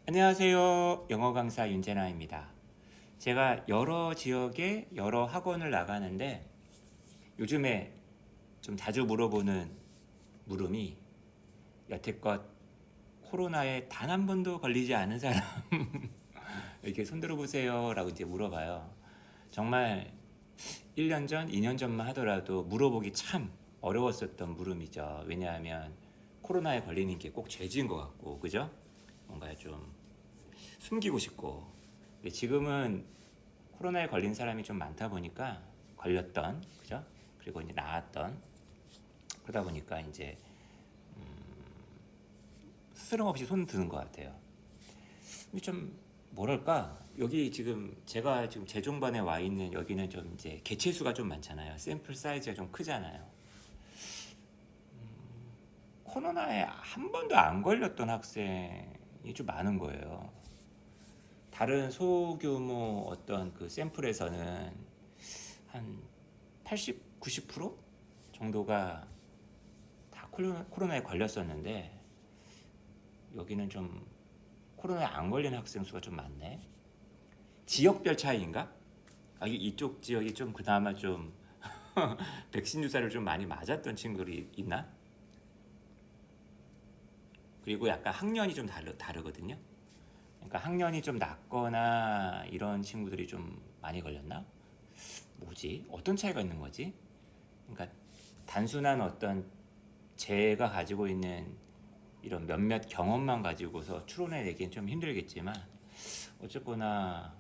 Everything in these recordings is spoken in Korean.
안녕하세요. 영어 강사 윤재나입니다. 제가 여러 지역에 여러 학원을 나가는데 요즘에 좀 자주 물어보는 물음이 여태껏 코로나에 단 한 번도 걸리지 않은 사람 이렇게 손들어 보세요 라고 이제 물어봐요. 정말 1년 전, 2년 전만 하더라도 물어보기 참 어려웠었던 물음이죠. 왜냐하면 코로나에 걸리는 게 꼭 죄지은 것 같고, 그죠? 뭔가 좀 숨기고 싶고. 근데 지금은 코로나에 걸린 사람이 좀 많다 보니까 걸렸던, 그죠? 그리고 이제 나았던, 그러다 보니까 이제 스스럼 없이 손 드는 것 같아요. 근데 좀 뭐랄까, 여기 지금 제가 지금 재종반에 와 있는 여기는 좀 이제 개체수가 좀 많잖아요. 샘플 사이즈가 좀 크잖아요. 코로나에 한 번도 안 걸렸던 학생이 좀 많은 거예요. 다른 소규모 어떤 그 샘플에서는 한 80, 90% 정도가 다 코로나에 걸렸었는데 여기는 좀 코로나에 안 걸린 학생 수가 좀 많네. 지역별 차이인가? 이쪽 지역이 좀 그나마 좀 백신 주사를 좀 많이 맞았던 친구들이 있나? 그리고 약간 학년이 좀 다르거든요. 그러니까 학년이 좀 낮거나 이런 친구들이 좀 많이 걸렸나? 뭐지? 어떤 차이가 있는 거지? 그러니까 단순한 어떤 제가 가지고 있는 이런 몇몇 경험만 가지고서 추론해내기는 좀 힘들겠지만 어쨌거나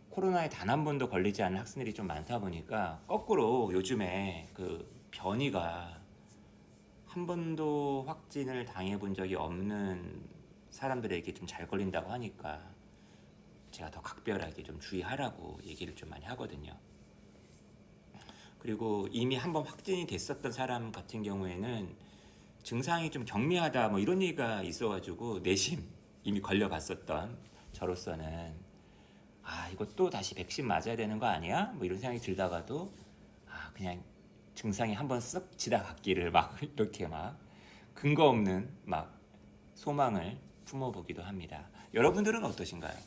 코로나에 단 한 번도 걸리지 않은 학생들이 좀 많다 보니까 거꾸로 요즘에 그 변이가 한 번도 확진을 당해본 적이 없는 사람들에게 좀 잘 걸린다고 하니까 제가 더 각별하게 좀 주의하라고 얘기를 좀 많이 하거든요. 그리고 이미 한번 확진이 됐었던 사람 같은 경우에는 증상이 좀 경미하다 뭐 이런 얘기가 있어가지고 내심 이미 걸려봤었던 저로서는 이거 또 다시 백신 맞아야 되는 거 아니야? 뭐 이런 생각이 들다가도 그냥 증상이 한번 쓱 지나갔기를 막 이렇게 막 근거 없는 막 소망을 품어보기도 합니다. 여러분들은 어떠신가요?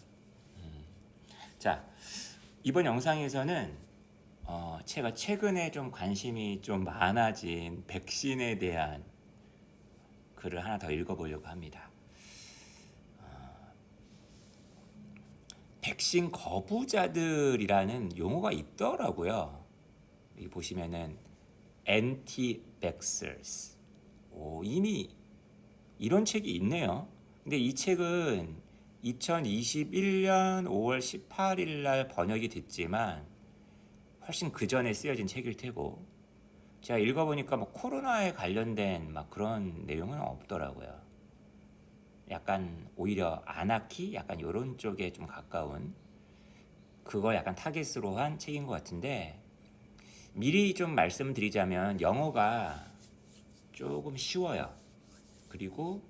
자, 이번 영상에서는 제가 최근에 좀 관심이 좀 많아진 백신에 대한 글을 하나 더 읽어보려고 합니다. 백신 거부자들이라는 용어가 있더라고요. 여기 보시면은 anti-vaxxers. 이미 이런 책이 있네요. 근데 이 책은 2021년 5월 18일 날 번역이 됐지만 훨씬 그 전에 쓰여진 책일 테고 제가 읽어보니까 뭐 코로나에 관련된 막 그런 내용은 없더라고요. 약간 오히려 아나키 약간 이런 쪽에 좀 가까운 그거 약간 타겟으로 한 책인 것 같은데 미리 좀 말씀드리자면 영어가 조금 쉬워요. 그리고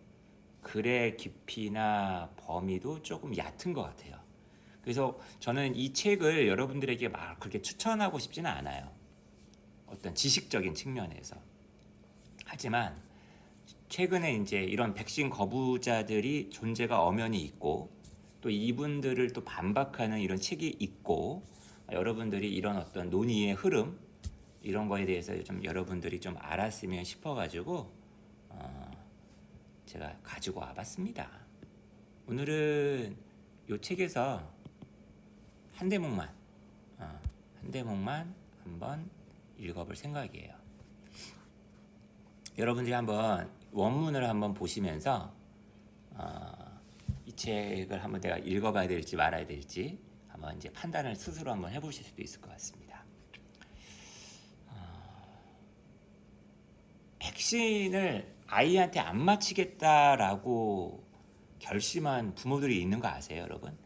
글의 깊이나 범위도 조금 얕은 것 같아요. 그래서 저는 이 책을 여러분들에게 막 그렇게 추천하고 싶지는 않아요. 어떤 지식적인 측면에서. 하지만 최근에 이제 이런 백신 거부자들이 존재가 엄연히 있고 또 이분들을 또 반박하는 이런 책이 있고 여러분들이 이런 어떤 논의의 흐름 이런 거에 대해서 좀 여러분들이 좀 알았으면 싶어가지고 제가 가지고 와봤습니다. 오늘은 이 책에서 한 대목만 한번 읽어볼 생각이에요. 여러분들이 한번 원문을 한번 보시면서 이 책을 한번 내가 읽어봐야 될지 말아야 될지 한번 이제 판단을 스스로 한번 해보실 수도 있을 것 같습니다. 백신을 아이한테 안 맞히겠다라고 결심한 부모들이 있는 거 아세요, 여러분?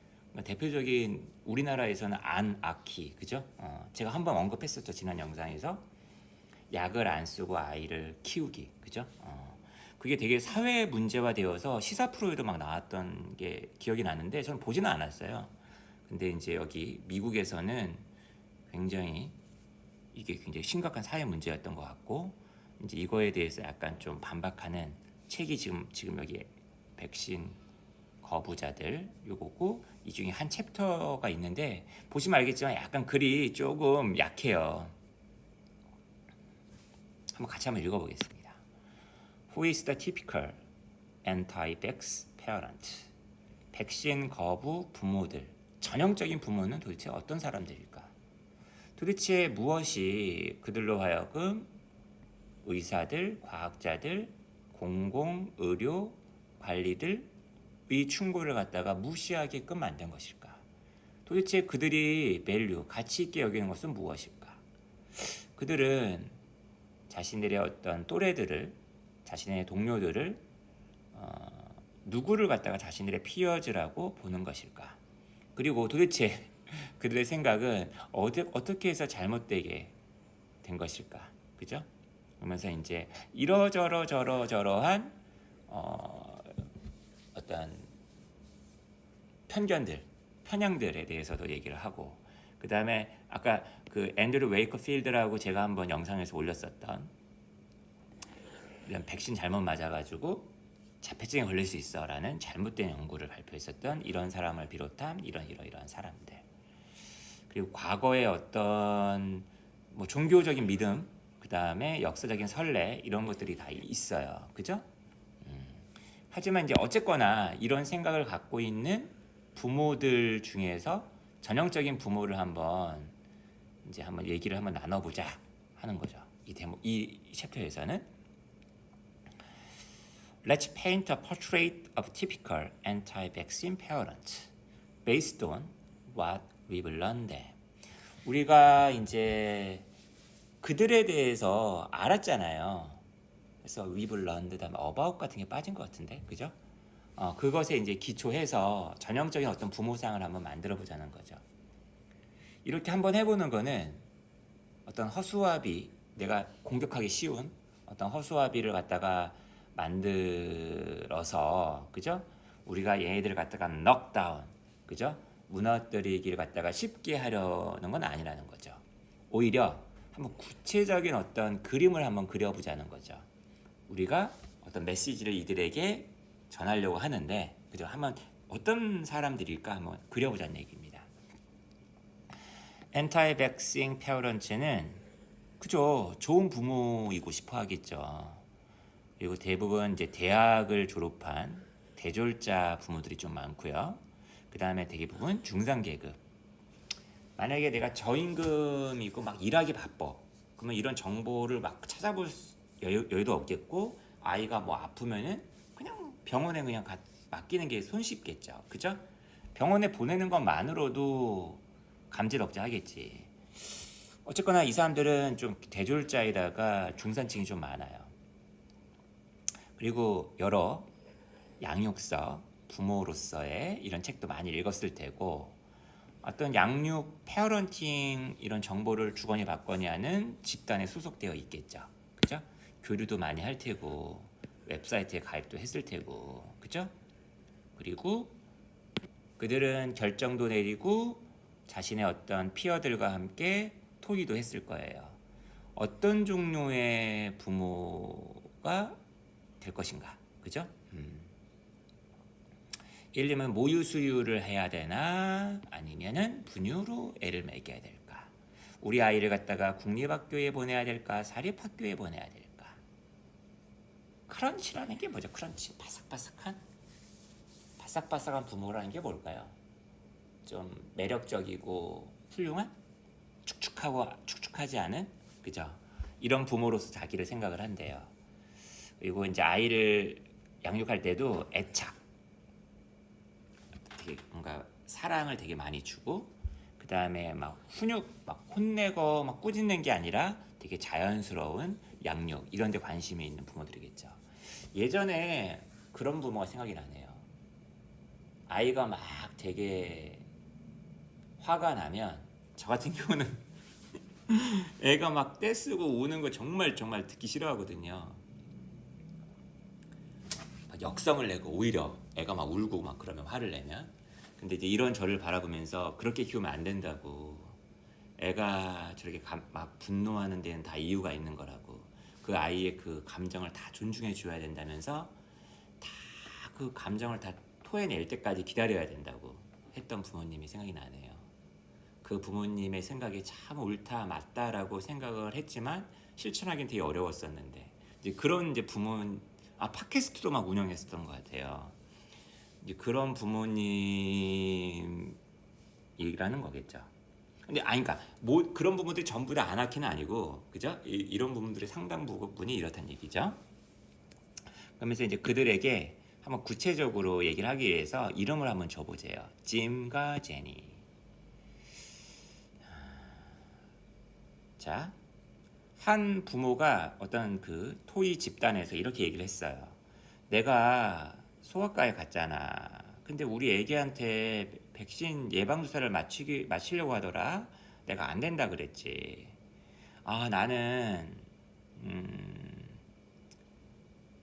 대표적인 우리나라에서는 안아키, 그죠? 제가 한번 언급했었죠, 지난 영상에서. 약을 안 쓰고 아이를 키우기, 그죠? 그게 되게 사회 문제화 되어서 시사 프로에도 막 나왔던 게 기억이 나는데 저는 보지는 않았어요. 근데 이제 여기 미국에서는 굉장히 이게 굉장히 심각한 사회 문제였던 것 같고 이제 이거에 대해서 약간 좀 반박하는 책이 지금 여기 백신 거부자들 요거고, 이 중에 한 챕터가 있는데 보시면 알겠지만 약간 글이 조금 약해요. 한번 읽어보겠습니다. Who is the typical anti-vax parent? 백신 거부 부모들, 전형적인 부모는 도대체 어떤 사람들일까? 도대체 무엇이 그들로 하여금 의사들, 과학자들, 공공, 의료, 관리들의 충고를 갖다가 무시하게끔 만든 것일까? 도대체 그들이 밸류, 가치 있게 여기는 것은 무엇일까? 그들은 자신들의 어떤 또래들을, 자신의 동료들을 누구를 갖다가 자신들의 피어즈라고 보는 것일까? 그리고 도대체 그들의 생각은 어떻게 해서 잘못되게 된 것일까? 그죠? 그러면서 이제 이러저러한 어떤 편향들에 대해서도 얘기를 하고, 그 다음에 아까 그 앤드류 웨이커필드라고 제가 한번 영상에서 올렸었던 이런 백신 잘못 맞아가지고 자폐증에 걸릴 수 있어라는 잘못된 연구를 발표했었던 이런 사람을 비롯한 이런 사람들, 그리고 과거의 어떤 뭐 종교적인 믿음, 그 다음에 역사적인 선례, 이런 것들이 다 있어요. 그죠? 하지만 이제 어쨌거나 이런 생각을 갖고 있는 부모들 중에서 전형적인 부모를 한번 얘기를 한번 나눠보자 하는 거죠. 이 챕터에서는 Let's paint a portrait of typical anti-vaccine parents based on what we've learned. 우리가 이제 그들에 대해서 알았잖아요. 그래서 we've learned 다음에 about 같은 게 빠진 것 같은데, 그죠? 그것에 이제 기초해서 전형적인 어떤 부모상을 한번 만들어 보자는 거죠. 이렇게 한번 해보는 거는 어떤 허수아비, 내가 공격하기 쉬운 어떤 허수아비를 갖다가 만들어서, 그죠? 우리가 얘네들을 갖다가 넉다운, 그죠? 무너뜨리기를 갖다가 쉽게 하려는 건 아니라는 거죠. 오히려 한번 구체적인 어떤 그림을 한번 그려보자는 거죠. 우리가 어떤 메시지를 이들에게 전하려고 하는데, 그죠? 한번 어떤 사람들일까 한번 그려보자는 얘기입니다. 엔타이 백싱 페어런츠는 그죠? 좋은 부모이고 싶어 하겠죠. 그리고 대부분 이제 대학을 졸업한 대졸자 부모들이 좀 많고요. 그 다음에 대부분 중산계급. 만약에 내가 저임금이고 막 일하기 바빠, 그러면 이런 정보를 막 찾아볼 여유도 없겠고, 아이가 뭐 아프면은 그냥 병원에 그냥 맡기는 게 손쉽겠죠. 그죠? 병원에 보내는 것만으로도 감지덕지 하겠지. 어쨌거나 이 사람들은 좀 대졸자에다가 중산층이 좀 많아요. 그리고 여러 양육서, 부모로서의 이런 책도 많이 읽었을 테고, 어떤 양육, 페어런팅 이런 정보를 주거니 받거니 하는 집단에 소속되어 있겠죠. 그죠? 교류도 많이 할 테고, 웹사이트에 가입도 했을 테고, 그죠? 그리고 그들은 결정도 내리고 자신의 어떤 피어들과 함께 토의도 했을 거예요. 어떤 종류의 부모가 될 것인가, 그죠? 예를 들면 모유 수유를 해야 되나, 아니면은 분유로 애를 먹여야 될까? 우리 아이를 갖다가 국립학교에 보내야 될까, 사립학교에 보내야 될까? 크런치라는 게 뭐죠? 크런치, 바삭바삭한 부모라는 게 뭘까요? 좀 매력적이고 훌륭한, 축축하지 않은, 그죠? 이런 부모로서 자기를 생각을 한대요. 그리고 이제 아이를 양육할 때도 애착, 되게 뭔가 사랑을 되게 많이 주고, 그 다음에 막 막 혼내고 막 꾸짖는 게 아니라 되게 자연스러운 양육, 이런 데 관심이 있는 부모들이겠죠. 예전에 그런 부모가 생각이 나네요. 아이가 막 되게 화가 나면, 저 같은 경우는 애가 막 떼쓰고 우는 거 정말 듣기 싫어하거든요. 역성을 내고 오히려 애가 막 울고 막 그러면, 화를 내면. 근데 이제 이런 저를 바라보면서 그렇게 키우면 안 된다고, 애가 저렇게 막 분노하는 데는 다 이유가 있는 거라고, 그 아이의 그 감정을 다 존중해 줘야 된다면서 다 그 감정을 다 토해낼 때까지 기다려야 된다고 했던 부모님이 생각이 나네요. 그 부모님의 생각이 참 옳다 맞다라고 생각을 했지만 실천하기는 되게 어려웠었는데 이제 그런 이제 팟캐스트도 막 운영했었던 것 같아요. 이제 그런 부모님이라는 거겠죠. 근데 그러니까 그런 부분들이 전부 다 아나키는 아니고, 그죠? 이런 부분들의 상당 부분이 이렇다는 얘기죠. 그러면서 이제 그들에게 한번 구체적으로 얘기를 하기 위해서 이름을 한번 줘보세요. 짐과 제니. 자, 한 부모가 어떤 그 토이 집단에서 이렇게 얘기를 했어요. 내가 소아과에 갔잖아. 근데 우리 애기한테 백신 예방주사를 맞히려고 하더라. 내가 안 된다 그랬지. 나는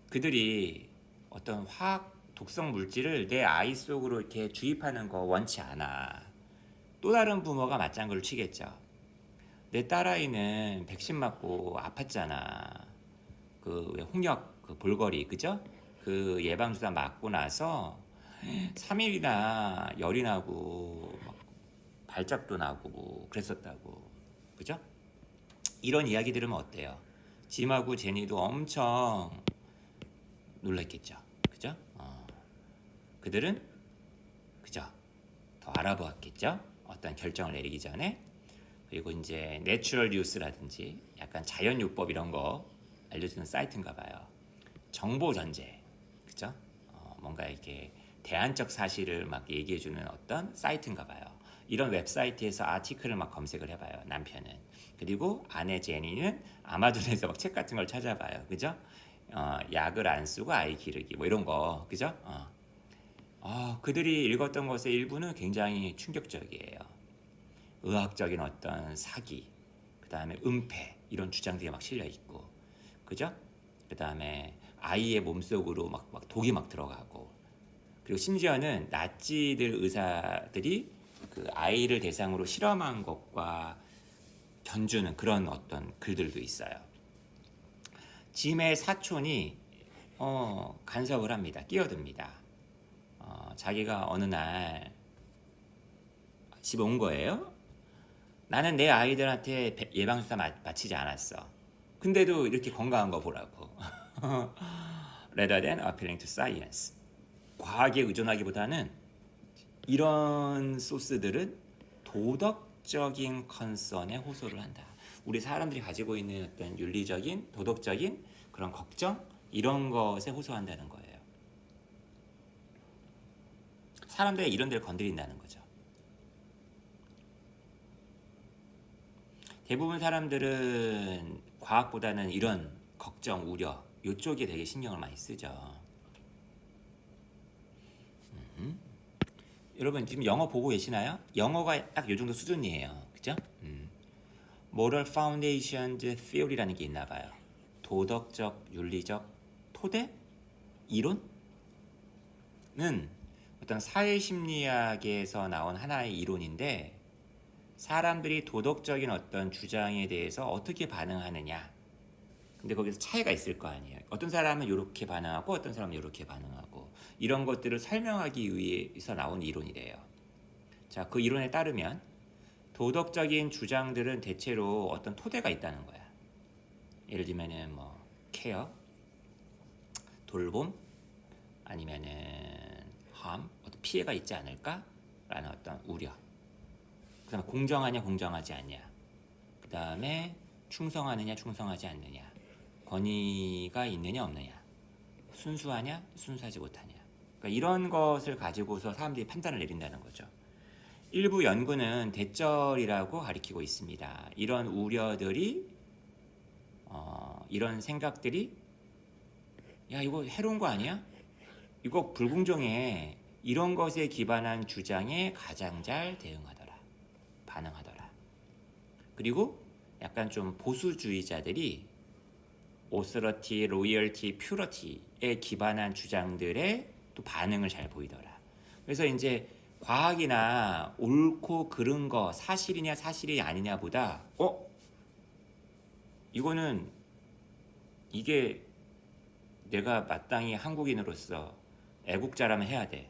그들이 어떤 화학 독성 물질을 내 아이 속으로 이렇게 주입하는 거 원치 않아. 또 다른 부모가 맞장구를 치겠죠. 내 딸아이는 백신 맞고 아팠잖아. 그 홍역 그 볼거리, 그죠? 그 예방주사 맞고 나서 3일이나 열이 나고 막 발작도 나고 뭐 그랬었다고, 그죠? 이런 이야기 들으면 어때요? 짐하고 제니도 엄청 놀랐겠죠, 그죠? 그들은 그죠? 더 알아보았겠죠? 어떤 결정을 내리기 전에. 그리고 이제 내추럴 뉴스라든지 약간 자연요법 이런 거 알려주는 사이트인가 봐요. 정보 전제, 그죠? 뭔가 이렇게 대안적 사실을 막 얘기해주는 어떤 사이트인가 봐요. 이런 웹사이트에서 아티클을 막 검색을 해봐요, 남편은. 그리고 아내 제니는 아마존에서 막 책 같은 걸 찾아봐요, 그죠? 약을 안 쓰고 아이 기르기 뭐 이런 거, 그죠? 그들이 읽었던 것의 일부는 굉장히 충격적이에요. 의학적인 어떤 사기, 그 다음에 은폐 이런 주장들이 막 실려 있고, 그죠? 그 다음에 아이의 몸속으로 막 독이 막 들어가고, 그리고 심지어는 나치들 의사들이 그 아이를 대상으로 실험한 것과 견주는 그런 어떤 글들도 있어요. 짐의 사촌이 간섭을 합니다. 끼어듭니다. 자기가 어느 날 집에 온 거예요. 나는 내 아이들한테 예방주사 맞히지 않았어. 근데도 이렇게 건강한 거 보라고. Rather than appealing to science. 과학에 의존하기보다는 이런 소스들은 도덕적인 컨선에 호소를 한다. 우리 사람들이 가지고 있는 어떤 윤리적인, 도덕적인 그런 걱정 이런 것에 호소한다는 거예요. 사람들이 이런 데를 건드린다는 거죠. 대부분 사람들은 과학보다는 이런 걱정, 우려 이쪽에 되게 신경을 많이 쓰죠. 여러분 지금 영어 보고 계시나요? 영어가 딱 이 정도 수준이에요. 그죠? Moral Foundations Theory라는 게 있나 봐요. 도덕적, 윤리적 토대? 이론은 어떤 사회심리학에서 나온 하나의 이론인데 사람들이 도덕적인 어떤 주장에 대해서 어떻게 반응하느냐. 근데 거기서 차이가 있을 거 아니에요. 어떤 사람은 이렇게 반응하고 어떤 사람은 이렇게 반응하고 이런 것들을 설명하기 위해서 나온 이론이래요. 자, 그 이론에 따르면 도덕적인 주장들은 대체로 어떤 토대가 있다는 거야. 예를 들면은 뭐 케어, 돌봄, 아니면은 어떤 피해가 있지 않을까라는 어떤 우려. 그다음에 공정하냐 공정하지 않냐. 그다음에 충성하느냐 충성하지 않느냐. 권위가 있느냐 없느냐. 순수하냐 순수하지 못하냐. 그러니까 이런 것을 가지고서 사람들이 판단을 내린다는 거죠. 일부 연구는 대절이라고 가리키고 있습니다. 이런 우려들이 이런 생각들이 야 이거 해로운 거 아니야? 이거 불공정해. 이런 것에 기반한 주장에 가장 잘 대응하더라. 반응하더라. 그리고 약간 좀 보수주의자들이 오서러티, 로열티, 퓨러티에 기반한 주장들에 또 반응을 잘 보이더라. 그래서 이제 과학이나 옳고 그른 거 사실이냐 사실이 아니냐보다 이거는 이게 내가 마땅히 한국인으로서 애국자라면 해야 돼.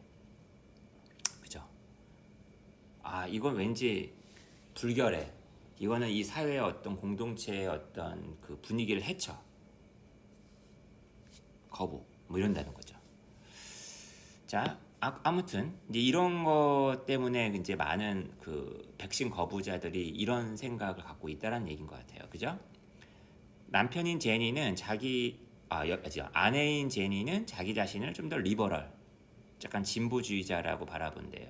이건 왠지 불결해. 이거는 이 사회의 어떤 공동체의 어떤 그 분위기를 해쳐. 거부. 뭐 이런다는 거죠. 자, 아무튼 이제 이런 것 때문에 이제 많은 그 백신 거부자들이 이런 생각을 갖고 있다는 얘기인 것 같아요. 그죠? 남편인 제니는 아내인 제니는 자기 자신을 좀 더 리버럴, 약간 진보주의자라고 바라본대요.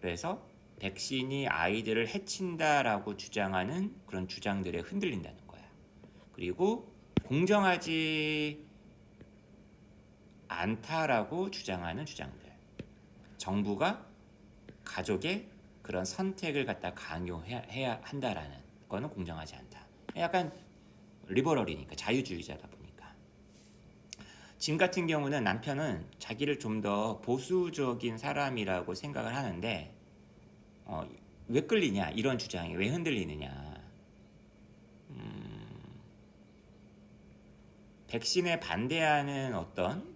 그래서 백신이 아이들을 해친다라고 주장하는 그런 주장들에 흔들린다는 거야. 그리고 공정하지 않다라고 주장하는 주장들. 정부가 가족의 그런 선택을 갖다 강요해야 한다라는 거는 공정하지 않다. 약간 리버럴이니까, 자유주의자다 보니까. 짐 같은 경우는 남편은 자기를 좀 더 보수적인 사람이라고 생각을 하는데 왜 끌리냐, 이런 주장이 왜 흔들리느냐. 백신에 반대하는 어떤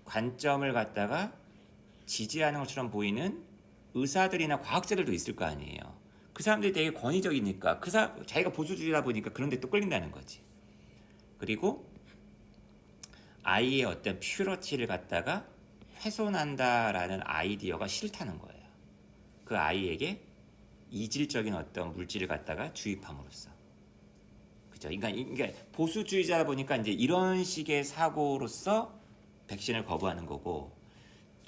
관점을 갖다가 지지하는 것처럼 보이는 의사들이나 과학자들도 있을 거 아니에요. 그 사람들이 되게 권위적이니까 자기가 보수주의다 보니까 그런 데 또 끌린다는 거지. 그리고 아이의 어떤 퓨러티를 갖다가 훼손한다라는 아이디어가 싫다는 거예요. 그 아이에게 이질적인 어떤 물질을 갖다가 주입함으로써. 그죠? 그러니까 보수주의자다 보니까 이제 이런 식의 사고로서 백신을 거부하는 거고,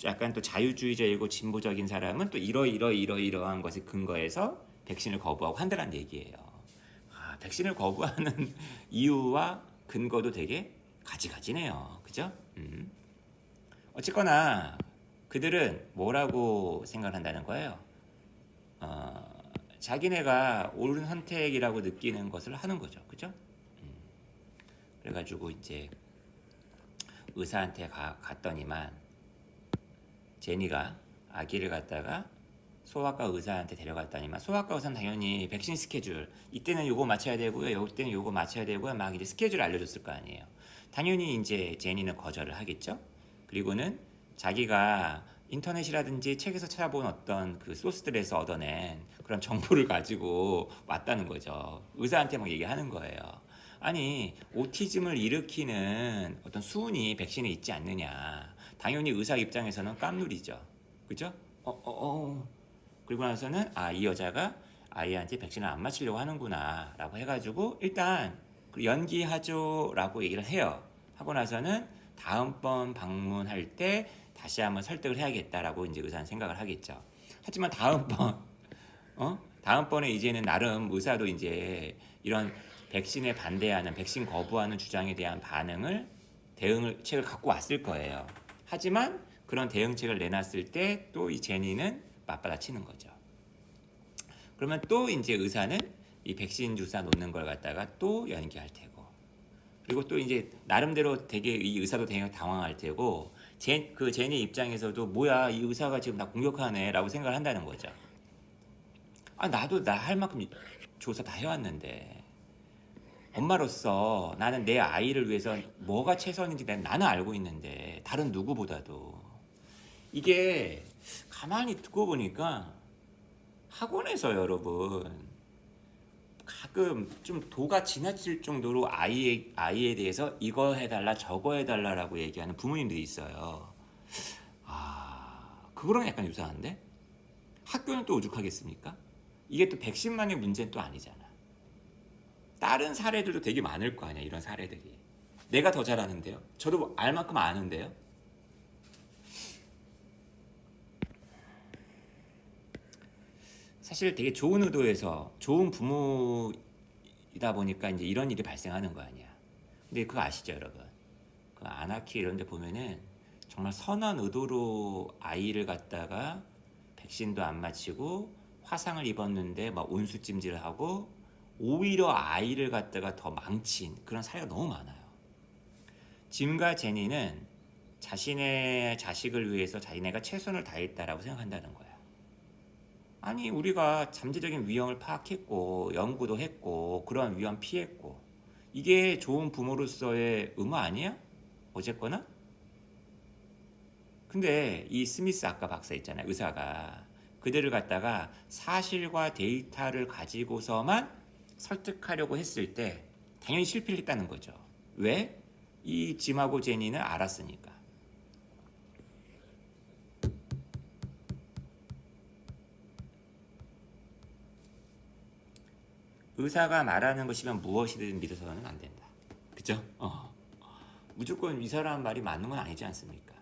약간 또 자유주의자이고 진보적인 사람은 또 이러이러한 것에 근거해서 백신을 거부하고 한다는 얘기예요. 백신을 거부하는 이유와 근거도 되게 가지가지네요. 그죠? 어쨌거나 그들은 뭐라고 생각한다는 거예요? 자기네가 옳은 선택이라고 느끼는 것을 하는 거죠. 그죠? 그래가지고 이제 의사한테 갔더니만 제니가 아기를 갖다가 소아과 의사한테 데려갔더니만 소아과 의사는 당연히 백신 스케줄, 이때는 요거 맞춰야 되고요, 이때는 요거 맞춰야 되고요, 막 이제 스케줄 알려줬을 거 아니에요. 당연히 이제 제니는 거절을 하겠죠. 그리고는 자기가 인터넷이라든지 책에서 찾아본 어떤 그 소스들에서 얻어낸 그런 정보를 가지고 왔다는 거죠. 의사한테 막 얘기하는 거예요. 아니, 오티즘을 일으키는 어떤 수은이 백신에 있지 않느냐. 당연히 의사 입장에서는 깜놀이죠. 그죠? 그리고 나서는 이 여자가 아이한테 백신을 안 맞히려고 하는구나 라고 해가지고 일단 연기하죠 라고 얘기를 해요. 하고 나서는 다음번 방문할 때 다시 한번 설득을 해야겠다라고 이제 의사는 생각을 하겠죠. 하지만 다음번에 이제는 나름 의사도 이제 이런 백신에 반대하는, 백신 거부하는 주장에 대한 대응책을 갖고 왔을 거예요. 하지만 그런 대응책을 내놨을 때 또 이 제니는 맞받아치는 거죠. 그러면 또 이제 의사는 이 백신 주사 놓는 걸 갖다가 또 연기할 테고, 그리고 또 이제 나름대로 되게 이 의사도 되게 당황할 테고, 그 제니 입장에서도 뭐야, 이 의사가 지금 나 공격하네라고 생각을 한다는 거죠. 나도 나 할 만큼 조사 다 해왔는데, 엄마로서 나는 내 아이를 위해서 뭐가 최선인지 나는 알고 있는데, 다른 누구보다도. 이게 가만히 듣고 보니까 학원에서 여러분 가끔 좀 도가 지나칠 정도로 아이에 대해서 이거 해달라 저거 해달라라고 얘기하는 부모님들이 있어요. 그거랑 약간 유사한데? 학교는 또 오죽하겠습니까? 이게 또 백신만의 문제는 또 아니잖아. 다른 사례들도 되게 많을 거 아니야, 이런 사례들이. 내가 더 잘하는데요. 저도 알 만큼 아는데요. 사실 되게 좋은 의도에서 좋은 부모이다 보니까 이제 이런 일이 발생하는 거 아니야. 근데 그거 아시죠, 여러분? 그 아나키 이런 데 보면은 정말 선한 의도로 아이를 갖다가 백신도 안 맞히고 화상을 입었는데 막 온수찜질을 하고 오히려 아이를 갖다가 더 망친 그런 사례가 너무 많아요. 짐과 제니는 자신의 자식을 위해서 자기네가 최선을 다했다라고 생각한다는 거야. 아니, 우리가 잠재적인 위험을 파악했고 연구도 했고 그런 위험 피했고, 이게 좋은 부모로서의 의무 아니야? 어쨌거나 근데 이 스미스 아까 박사 있잖아요. 의사가 그들을 갖다가 사실과 데이터를 가지고서만 설득하려고 했을 때 당연히 실패를 했다는 거죠. 왜? 이 짐하고 제니는 알았으니까. 의사가 말하는 것이면 무엇이든 믿어서는 안 된다. 그죠? 무조건 이 사람 말이 맞는 건 아니지 않습니까?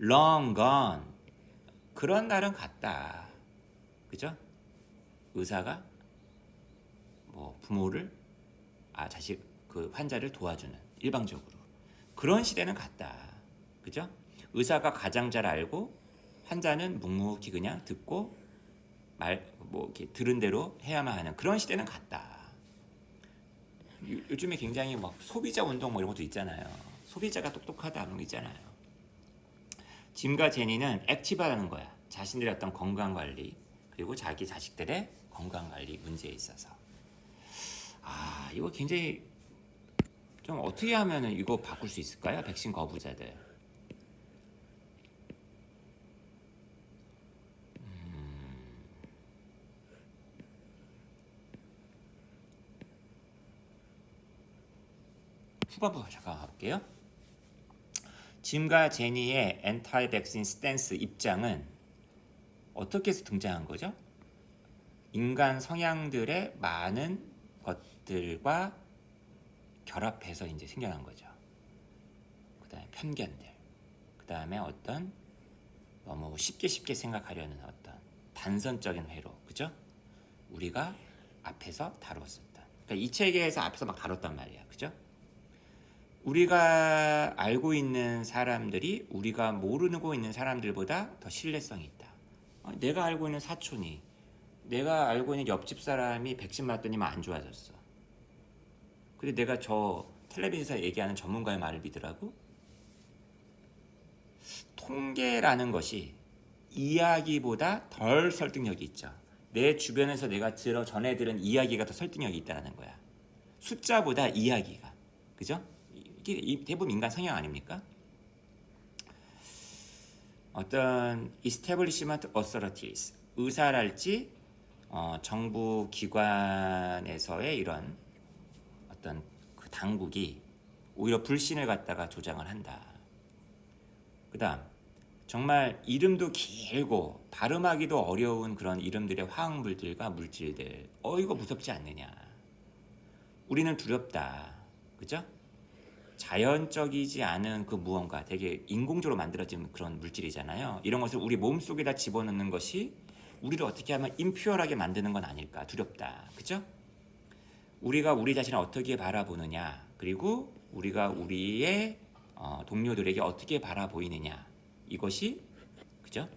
Long gone. 그런 날은 갔다. 그죠? 의사가 뭐 부모를 자식 그 환자를 도와주는 일방적으로 그런 시대는 갔다. 그죠? 의사가 가장 잘 알고 환자는 묵묵히 그냥 듣고 뭐 이렇게 들은 대로 해야만 하는 그런 시대는 갔다. 요즘에 굉장히 막 소비자 운동 뭐 이런 것도 있잖아요. 소비자가 똑똑하다 그런 거 있잖아요. 짐과 제니는 액티브하다는 거야. 자신들의 어떤 건강 관리 그리고 자기 자식들의 건강 관리 문제에 있어서 이거 굉장히 좀 어떻게 하면은 이거 바꿀 수 있을까요? 백신 거부자들. 후반부 잠깐 할게요. 짐과 제니의 엔타이 백신 스탠스 입장은 어떻게 해서 등장한 거죠? 인간 성향들의 많은 것들과 결합해서 이제 생겨난 거죠. 그다음에 편견들, 그다음에 어떤 너무 쉽게 생각하려는 어떤 단선적인 회로, 그죠? 우리가 앞에서 다뤘었다. 그러니까 이 책에서 앞에서 막 다뤘단 말이야, 그죠? 우리가 알고 있는 사람들이 우리가 모르고 있는 사람들보다 더 신뢰성이 있다. 내가 알고 있는 사촌이, 내가 알고 있는 옆집 사람이 백신 맞더니만 안 좋아졌어. 근데 내가 저 텔레비전에서 얘기하는 전문가의 말을 믿으라고? 통계라는 것이 이야기보다 덜 설득력이 있죠. 내 주변에서 내가 전해 들은 이야기가 더 설득력이 있다는 거야. 숫자보다 이야기가. 그죠? 이게 대부분 인간 성향 아닙니까? 어떤 establishment authorities, 의사랄지 정부 기관에서의 이런 어떤 그 당국이 오히려 불신을 갖다가 조장을 한다. 그 다음 정말 이름도 길고 발음하기도 어려운 그런 이름들의 화학물들과 물질들 이거 무섭지 않느냐. 우리는 두렵다. 그죠? 자연적이지 않은 그 무언가 되게 인공적으로 만들어진 그런 물질이잖아요. 이런 것을 우리 몸속에다 집어넣는 것이 우리를 어떻게 하면 임퓨어하게 만드는 건 아닐까. 두렵다. 그죠? 우리가 우리 자신을 어떻게 바라보느냐, 그리고 우리가 우리의 동료들에게 어떻게 바라보이느냐, 이것이 그죠?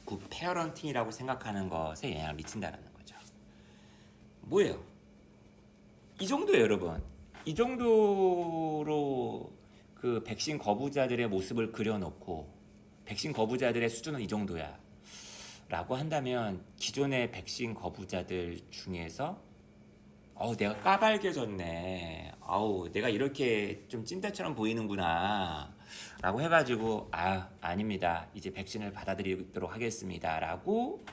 굿 페어런팅이라고 생각하는 것에 영향을 미친다는 거죠. 뭐예요? 이 정도예요, 여러분. 이 정도로 그 백신 거부자들의 모습을 그려놓고 백신 거부자들의 수준은 이 정도야 라고 한다면 기존의 백신 거부자들 중에서 내가 까발겨졌네. 내가 이렇게 좀 찐따처럼 보이는구나. 라고 해가지고, 아닙니다. 이제 백신을 받아들이도록 하겠습니다. 라고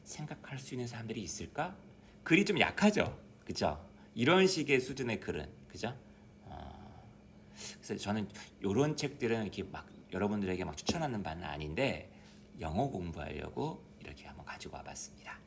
생각할 수 있는 사람들이 있을까? 글이 좀 약하죠. 그죠? 이런 식의 수준의 글은. 그죠? 그래서 저는 이런 책들은 이렇게 막 여러분들에게 막 추천하는 바는 아닌데, 영어 공부하려고 이렇게 한번 가지고 와봤습니다.